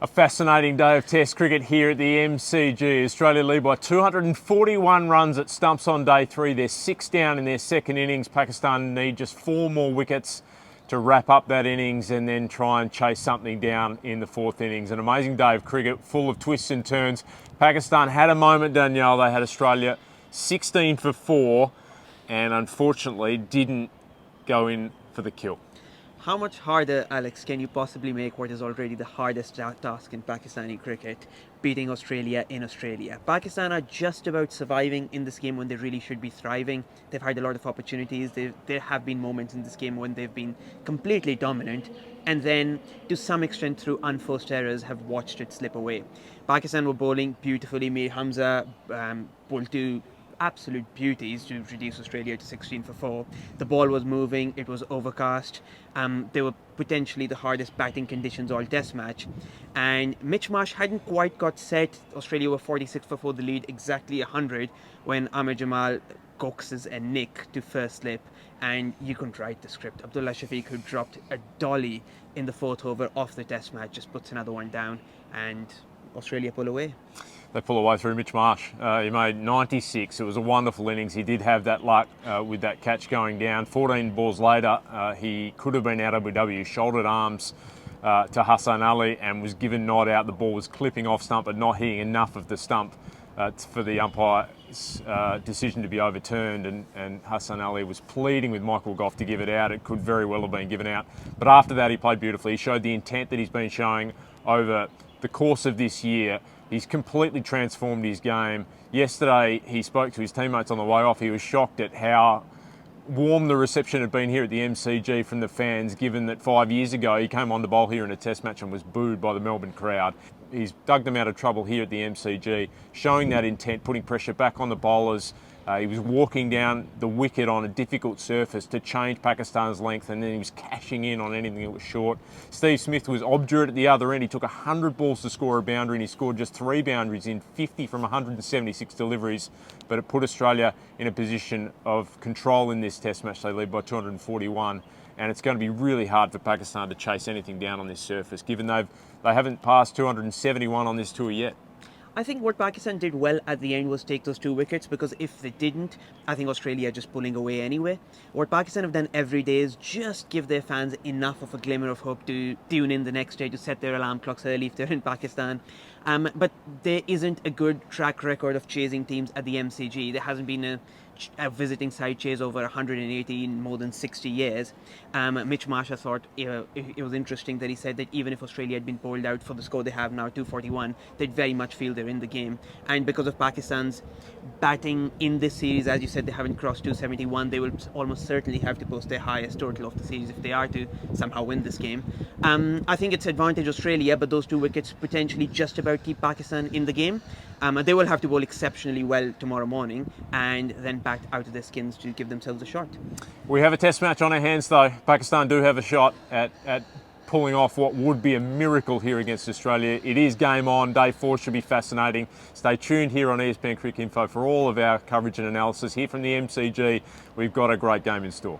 A fascinating day of Test cricket here at the MCG. Australia lead by 241 runs at stumps on day 3. They're 6 down in their second innings. Pakistan need just 4 more wickets to wrap up that innings and then try and chase something down in the 4th innings. An amazing day of cricket, full of twists and turns. Pakistan had a moment, Danielle. They had Australia 16 for 4 and unfortunately didn't go in for the kill. How much harder, Alex, can you possibly make what is already the hardest task in Pakistani cricket, beating Australia in Australia? Pakistan are just about surviving in this game when they really should be thriving. They've had a lot of opportunities. There have been moments in this game when they've been completely dominant, and then to some extent through unforced errors have watched it slip away. Pakistan were bowling beautifully. Mir Hamza bowled 2 absolute beauties to reduce Australia to 16 for 4. The ball was moving, it was overcast. They were potentially the hardest batting conditions all test match. And Marsh hadn't quite got set. Australia were 46 for 4, the lead exactly 100 when Amir Jamal coaxes a nick to first slip. And you couldn't write the script. Abdullah Shafiq, who dropped a dolly in the 4th over off the test match, just puts another one down and Australia pull away. They pull away through Marsh. He made 96. It was a wonderful innings. He did have that luck with that catch going down. 14 balls later, he could have been out Abu Dhabi. Shouldered arms to Hassan Ali and was given not out. The ball was clipping off stump but not hitting enough of the stump for the umpire's decision to be overturned. And Hassan Ali was pleading with Michael Goff to give it out. It could very well have been given out. But after that, he played beautifully. He showed the intent that he's been showing over the course of this year. He's completely transformed his game. Yesterday, he spoke to his teammates on the way off. He was shocked at how warm the reception had been here at the MCG from the fans, given that 5 years ago he came on to bowl here in a test match and was booed by the Melbourne crowd. He's dug them out of trouble here at the MCG, showing that intent, putting pressure back on the bowlers. He was walking down the wicket on a difficult surface to change Pakistan's length, and then he was cashing in on anything that was short. Steve Smith was obdurate at the other end. He took 100 balls to score a boundary, and he scored just 3 boundaries in 50 from 176 deliveries. But it put Australia in a position of control in this test match. They lead by 241, and it's going to be really hard for Pakistan to chase anything down on this surface, given they haven't passed 271 on this tour yet. I think what Pakistan did well at the end was take those 2 wickets, because if they didn't, I think Australia are just pulling away anyway. What Pakistan have done every day is just give their fans enough of a glimmer of hope to tune in the next day, to set their alarm clocks early if they're in Pakistan. But there isn't a good track record of chasing teams at the MCG. There hasn't been a visiting side chase over 180 in more than 60 years. Marsh, I thought it was interesting that he said that even if Australia had been bowled out for the score they have now, 241, they'd very much feel they're in the game. And because of Pakistan's batting in this series, as you said, they haven't crossed 271, they will almost certainly have to post their highest total of the series if they are to somehow win this game. I think it's advantage Australia, but those 2 wickets potentially just about keep Pakistan in the game. They will have to bowl exceptionally well tomorrow morning and then back out of their skins to give themselves a shot. We have a test match on our hands though. Pakistan do have a shot at pulling off what would be a miracle here against Australia. It is game on. Day 4 should be fascinating. Stay tuned here on ESPN Cricinfo for all of our coverage and analysis here from the MCG. We've got a great game in store.